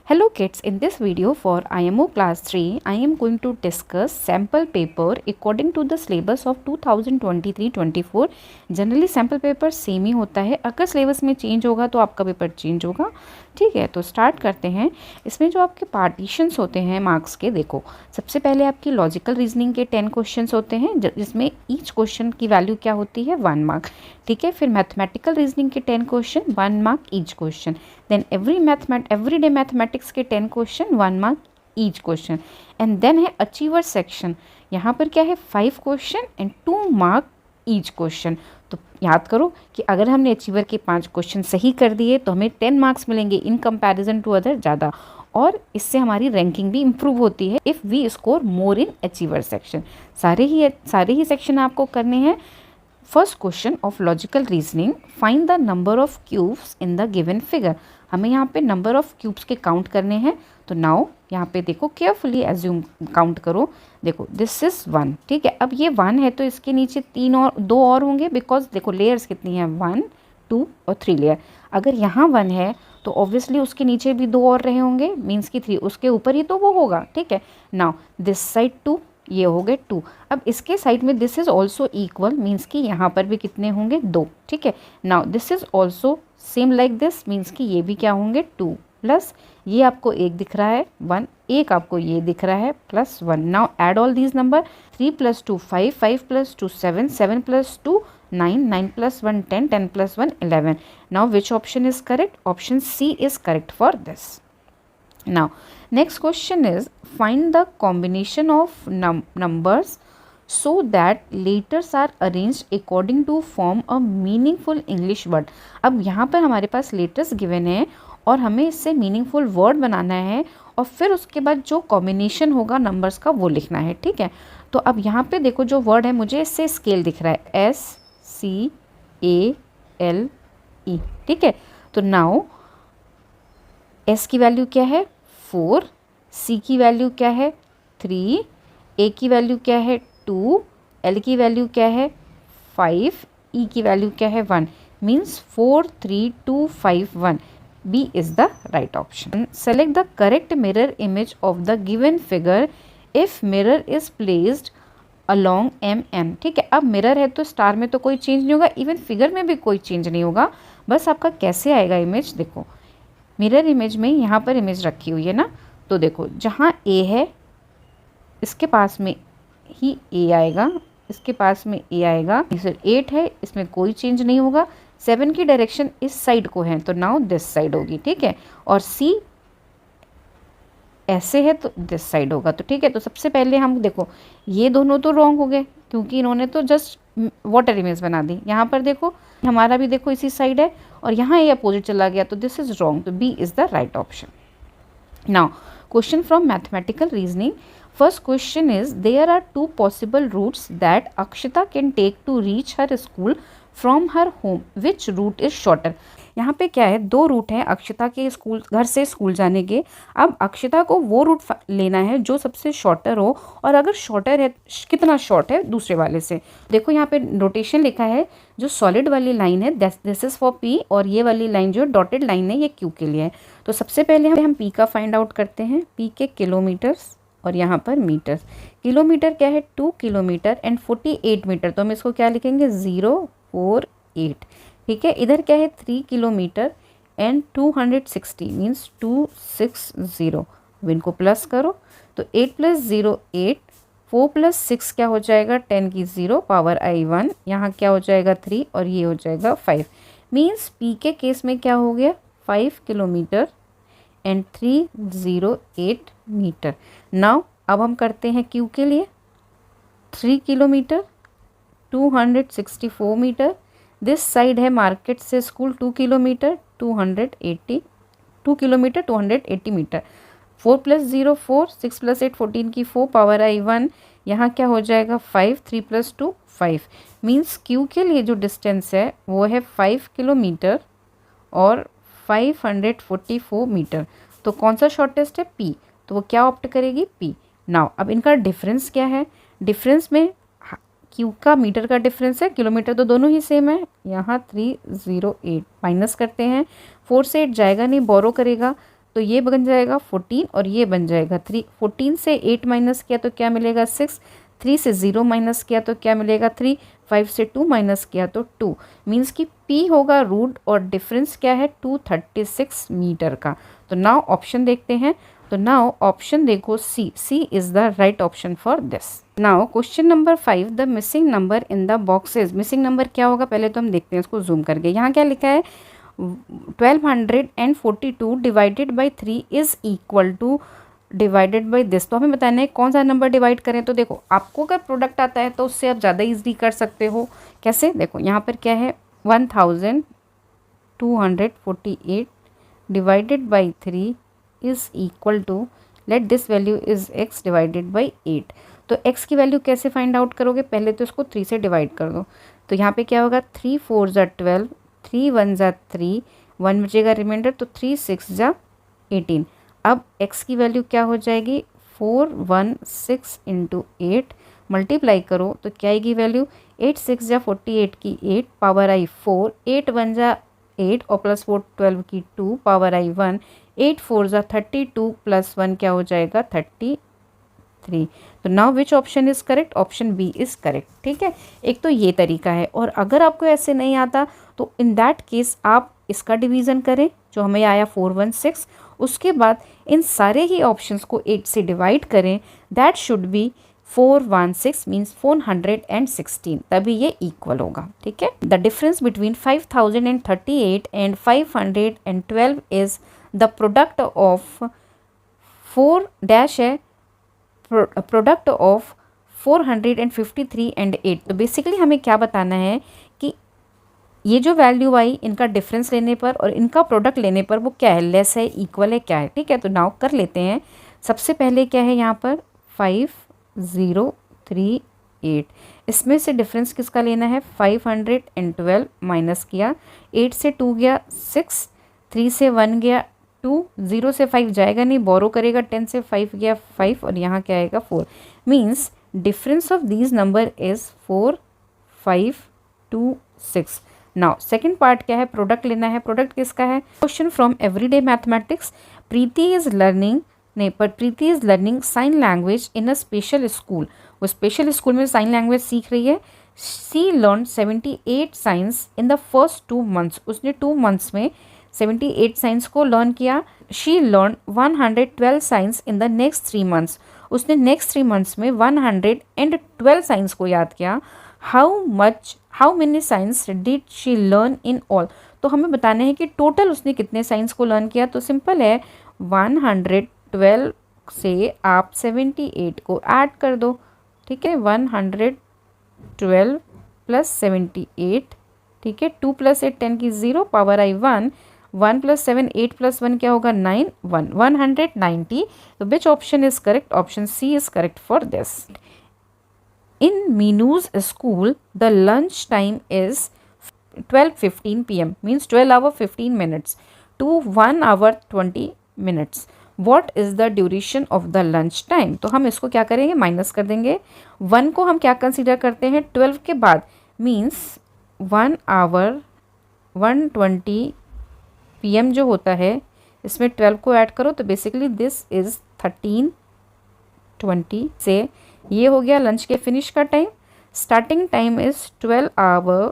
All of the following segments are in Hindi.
Hello kids, in this video for IMO class 3, I am going to discuss sample paper according to the syllabus of 2023-24. Generally sample paper same ही होता है, अगर सिलेबस में चेंज होगा तो आपका पेपर चेंज होगा। ठीक है, तो स्टार्ट करते हैं। इसमें जो आपके पार्टीशंस होते हैं मार्क्स के, देखो सबसे पहले आपकी लॉजिकल रीजनिंग के 10 क्वेश्चंस होते हैं जिसमें ईच क्वेश्चन की वैल्यू क्या होती है 1 मार्क। ठीक है, फिर मैथमेटिकल रीजनिंग के 10 question 1 mark each question. Then everyday mathematics के 10 question 1 mark each question. And then है अचीवर सेक्शन, यहाँ पर क्या है 5 question and 2 mark each question. तो याद करो कि अगर हमने अचीवर के 5 क्वेश्चन सही कर दिए तो हमें 10 मार्क्स मिलेंगे इन कंपैरिजन टू अदर ज़्यादा, और इससे हमारी रैंकिंग भी इम्प्रूव होती है if we score more in achiever section. सारे ही सेक्शन आपको करने हैं। First question of logical reasoning, find the number of cubes in the given figure. हमें यहाँ पे नंबर ऑफ क्यूब्स के काउंट करने हैं। तो नाउ यहाँ पे देखो केयरफुली एज्यूम काउंट करो। देखो दिस इज 1, ठीक है। अब ये 1 है तो इसके नीचे 2 और होंगे, बिकॉज देखो लेयर्स कितनी है 1 2 और 3 लेयर। अगर यहाँ 1 है तो ऑब्वियसली उसके नीचे भी 2 और रहे होंगे, मीन्स की 3, उसके ऊपर ही तो वो होगा। ठीक है, नाउ दिस साइड 2, ये हो गए 2। अब इसके साइड में this is also equal, means कि यहाँ पर भी कितने होंगे 2। ठीक है, now this is also same like this, means कि ये भी क्या होंगे 2 प्लस ये आपको 1 दिख रहा है 1, एक आपको ये दिख रहा है plus 1। Now add all these number, 3 + 2 5, 5 + 2 7, 7 + 2 9, 9 + 1 10, 10 + 1 11। Now which option is correct? Option C is correct for this. Now next question is, find the combination of numbers so that letters are arranged according to form a meaningful English word। अब यहाँ पर हमारे पास letters given है और हमें इससे meaningful word बनाना है, और फिर उसके बाद जो combination होगा numbers का वो लिखना है। ठीक है, तो अब यहाँ पे देखो जो word है, मुझे इससे scale दिख रहा है SCALE। ठीक है, तो now S की वैल्यू क्या है 4, C की वैल्यू क्या है 3, A की वैल्यू क्या है 2, L की वैल्यू क्या है 5, E की वैल्यू क्या है 1, means 4 3 2 5 1। B is the right option. Select the correct mirror image of the given figure if mirror is placed along MN। ठीक है, अब मिरर है तो स्टार में तो कोई चेंज नहीं होगा, इवन फिगर में भी कोई चेंज नहीं होगा। बस आपका कैसे आएगा इमेज, देखो मिरर इमेज में यहाँ पर इमेज रखी हुई है ना, तो देखो जहाँ A है इसके पास में ही A आएगा, इसके पास में A आएगा। इसे 8 है, इसमें कोई चेंज नहीं होगा। 7 की डायरेक्शन इस साइड को है तो नाउ दिस साइड होगी। ठीक है, और C ऐसे है तो दिस साइड होगा। तो ठीक है, तो सबसे पहले हम देखो ये दोनों तो रॉन्ग हो गए क्योंकि इन्होंने तो जस्ट वाटर इमेज बना दी। यहाँ पर देखो हमारा भी देखो इसी साइड है और यहाँ ये अपोजिट चला गया, तो दिस इज रॉन्ग। तो B is the right option. Now question from mathematical reasoning. First question is, there are 2 possible routes that Akshata can take to reach her school from her home, which route is shorter. यहाँ पे क्या है 2 रूट हैं अक्षता के स्कूल, घर से स्कूल जाने के। अब अक्षता को वो रूट लेना है जो सबसे शॉर्टर हो, और अगर शॉर्टर है कितना शॉर्ट है दूसरे वाले से। देखो यहाँ पे नोटेशन लिखा है, जो सॉलिड वाली लाइन है दिस इज फॉर पी, और ये वाली लाइन जो डॉटेड लाइन है ये क्यू के लिए है। तो सबसे पहले हम पी का फाइंड आउट करते हैं। पी के किलोमीटर्स और यहाँ पर मीटर्स। किलोमीटर क्या है 2 किलोमीटर एंड 48 मीटर, तो हम इसको क्या लिखेंगे 048। ठीक है, इधर क्या है 3 किलोमीटर एंड 260 मीन्स 260। अब इनको प्लस करो तो 8 + 0 8, 4 + 6 क्या हो जाएगा 10 की 0 पावर i 1, यहाँ क्या हो जाएगा 3 और ये हो जाएगा 5। मीन्स पी के केस में क्या हो गया 5 किलोमीटर एंड 308 मीटर। नाउ अब हम करते हैं क्यू के लिए। 3 किलोमीटर 264 मीटर, दिस साइड है मार्केट से स्कूल 2 किलोमीटर 2 किलोमीटर 280 मीटर। 4 + 0 4, 6 + 8 14 की 4 पावर i 1, यहाँ क्या हो जाएगा 5, 3 + 2 5। मीन्स क्यू के लिए जो डिस्टेंस है वो है 5 किलोमीटर और 544 मीटर। तो कौन सा शॉर्टेस्ट है पी, तो वो क्या ऑप्ट करेगी पी। नाउ अब इनका डिफरेंस क्या है, डिफरेंस में क्यू का मीटर का डिफरेंस है, किलोमीटर तो दोनों ही सेम है। यहाँ 308 माइनस करते हैं, 4 से 8 जाएगा नहीं, बोरो करेगा तो ये बन जाएगा 14 और ये बन जाएगा 3। 14 से 8 माइनस किया तो क्या मिलेगा 6, 3 से 0 माइनस किया तो क्या मिलेगा 3, 5 से 2 माइनस किया तो 2। मीन्स कि P होगा रूट और डिफरेंस क्या है 236 मीटर का। तो नाउ ऑप्शन देखते हैं। तो नाउ ऑप्शन देखो C is the right option for this. Now question number 5, the missing number in the boxes. Missing number क्या होगा पहले तो हम देखते हैं इसको जूम करके। यहाँ क्या लिखा है 1242 divided by 3 is equal two divided by this. तो हमें बताना है कौन सा नंबर डिवाइड करें। तो देखो आपको अगर प्रोडक्ट आता है तो उससे आप ज़्यादा ईजी कर सकते हो। कैसे, देखो यहाँ पर क्या है 1248 divided by 3 is equal to, let this value is x divided by 8। तो x की वैल्यू कैसे फाइंड आउट करोगे, पहले तो इसको 3 से डिवाइड कर दो। तो यहाँ पे क्या होगा 3 4 ज़ा 12, 3 1 ज़ा 3, 1 बचेगा रिमाइंडर, तो 3 6 ज़ा 18। अब x की वैल्यू क्या हो जाएगी 416 इंटू 8 मल्टीप्लाई करो तो क्या आएगी वैल्यू 8 6 ज़ा 48 की 8 पावर आई 4, 8 1 ज़ा 8 और प्लस 4 12 की 2 पावर आई 1, 8 4 ज़ा 32 प्लस 1 क्या हो जाएगा 33। तो now which option is correct, option B is correct. ठीक है, एक तो ये तरीका है। और अगर आपको ऐसे नहीं आता तो इन दैट केस आप इसका डिवीज़न करें जो हमें आया 416, उसके बाद इन सारे ही ऑप्शंस को 8 से डिवाइड करें, दैट शुड बी 416 मीन्स 416, तभी ये इक्वल होगा। ठीक है, the difference between 5038 and 512 is the product of 4 dash है, प्रोडक्ट ऑफ 453 एंड 8। तो बेसिकली हमें क्या बताना है कि ये जो वैल्यू आई इनका डिफरेंस लेने पर और इनका प्रोडक्ट लेने पर वो क्या है, लेस है, इक्वल है, क्या है। ठीक है, तो नाउ कर लेते हैं। सबसे पहले क्या है यहाँ पर 5038, इसमें से डिफरेंस किसका लेना है 512 माइनस किया, 8 से 2 गया 6, 3 से 1 गया 2, 0 से 5 जाएगा नहीं, बोरो करेगा, 10 से 5 गया 5 और यहाँ क्या आएगा 4। Means difference of these number is 4526। Now second part क्या है, प्रोडक्ट लेना है। प्रोडक्ट किसका है, question from everyday mathematics. Preeti is learning Preeti is learning sign language in a special school. वो स्पेशल स्कूल में साइन लैंग्वेज सीख रही है। She learn 78 science in the first 2 months। उसने 2 months में 78 साइंस को लर्न किया। She learn 112 science in the next 3 months। उसने नेक्स्ट 3 months में 112 साइंस को याद किया। How many science did she learn in all. तो हमें बताना है कि टोटल उसने कितने साइंस को लर्न किया। तो सिंपल है 112 से आप 78 को ऐड कर दो। ठीक है, 112 प्लस 78, ठीक है, 2 + 8 10 की 0 पावर आई 1, 1 + 7 8 + 1 क्या होगा 9, 190। तो which option is correct, option C is correct for this. In Minu's school, the lunch time is 12:15 p.m. means 12 hour 15 minutes to 1 hour 20 minutes. What is the duration of the lunch time? तो हम इसको क्या करेंगे, माइनस कर देंगे। 1 को हम क्या कंसीडर करते हैं 12 के बाद, मीन्स 1 hour 120 PM जो होता है, इसमें 12 को ऐड करो तो बेसिकली दिस इज 13:20 से ये हो गया लंच के फिनिश का time. Starting time is 12 hour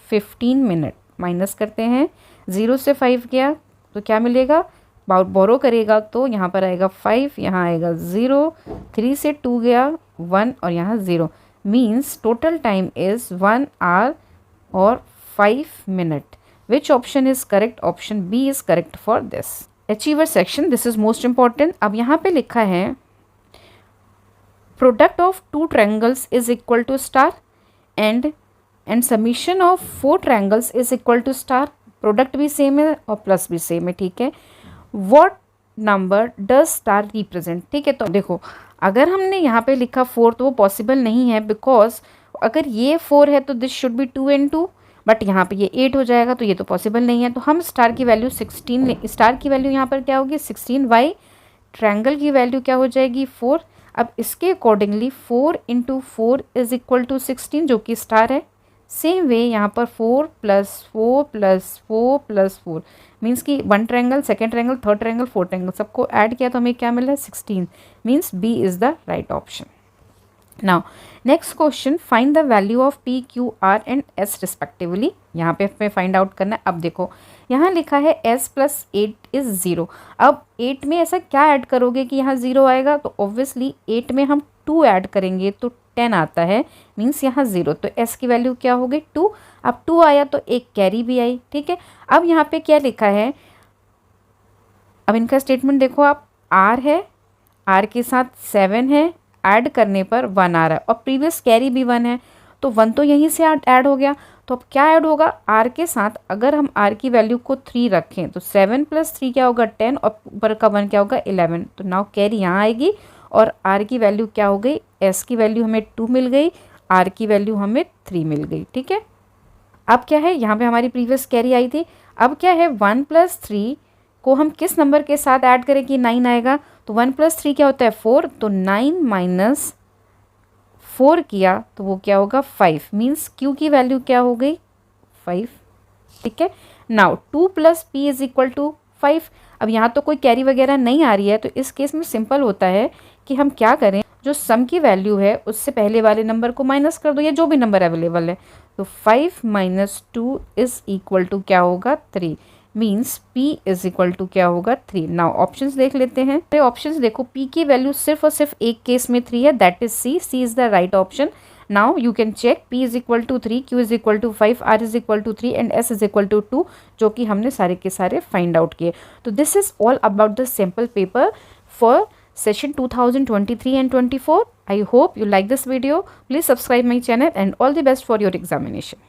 15 minute। Minus करते हैं, 0 से 5 गया तो क्या मिलेगा, बोरो करेगा तो यहाँ पर आएगा 5, यहाँ आएगा 0, 3 से 2 गया 1 और यहाँ 0। Means total time is 1 hour और 5 minute। Which option is correct, option B is correct for this. Achiever section, this is most important. अब यहाँ पे लिखा है product of 2 triangles is equal to star and summation of 4 triangles is equal to star। Product भी सेम है और प्लस भी सेम है। ठीक है, what number does star represent। ठीक है, तो देखो अगर हमने यहाँ पे लिखा 4 तो वो पॉसिबल नहीं है, बिकॉज अगर ये 4 है तो this should be 2 and 2, but यहाँ पे ये 8 हो जाएगा तो ये तो पॉसिबल नहीं है। तो हम स्टार की वैल्यू 16, स्टार की वैल्यू यहाँ पर क्या होगी 16, वाई ट्रायंगल की वैल्यू क्या हो जाएगी 4। अब इसके अकॉर्डिंगली 4 × 4 इज इक्वल टू 16 जो कि स्टार है। सेम वे यहाँ पर 4 + 4 + 4 + 4 मीन्स कि 1 triangle, second triangle, third triangle, fourth triangle सबको ऐड किया तो हमें क्या मिला है 16 means B is the right option. Now next question, find the value of P Q R and S respectively. यहाँ पे हमें फाइंड आउट करना है। अब देखो यहाँ लिखा है s + 8 इज़ 0। अब 8 में ऐसा क्या ऐड करोगे कि यहाँ 0 आएगा, तो ऑब्वियसली 8 में हम 2 ऐड करेंगे तो 10 आता है मीन्स यहाँ 0, तो s की वैल्यू क्या हो गई 2। अब 2 आया तो एक कैरी भी आई, ठीक है। अब यहाँ पे क्या लिखा है, अब इनका स्टेटमेंट देखो आप, r है, r के साथ 7 है, ऐड करने पर 1 आ रहा है और प्रीवियस कैरी भी 1 है, तो 1 तो यहीं से ऐड हो गया। तो अब क्या ऐड होगा, r के साथ अगर हम r की वैल्यू को 3 रखें तो 7 + 3 क्या होगा 10 और ऊपर का 1 क्या होगा 11। तो नाउ कैरी यहाँ आएगी और r की वैल्यू क्या हो गई, s की वैल्यू हमें 2 मिल गई, r की वैल्यू हमें 3 मिल गई, ठीक है। अब क्या है, यहाँ पे हमारी प्रीवियस कैरी आई थी। अब क्या है, 1 + 3 को हम किस नंबर के साथ ऐड करें कि 9 आएगा, तो 1 + 3 क्या होता है 4, तो 9 - 4 किया तो वो क्या होगा 5 मीन्स q की वैल्यू क्या हो गई 5, ठीक है। Now 2 + p = 5। अब यहाँ तो कोई कैरी वगैरह नहीं आ रही है, तो इस केस में सिंपल होता है कि हम क्या करें, जो सम की वैल्यू है उससे पहले वाले नंबर को माइनस कर दो या जो भी नंबर अवेलेबल है। तो 5 - 2 = क्या होगा 3 मीन्स p = क्या होगा 3। नाउ ऑप्शंस देख लेते हैं। तो ऑप्शंस देखो, p की वैल्यू सिर्फ और सिर्फ एक केस में 3 है, that is c। c is the right option. Now you can check p = 3, q = 5, r = 3 and s = 2, जो कि हमने सारे के सारे फाइंड आउट किए। तो this is all about the sample paper for session 2023 and 24. I hope you like this video. Please subscribe my channel and all the best for your examination.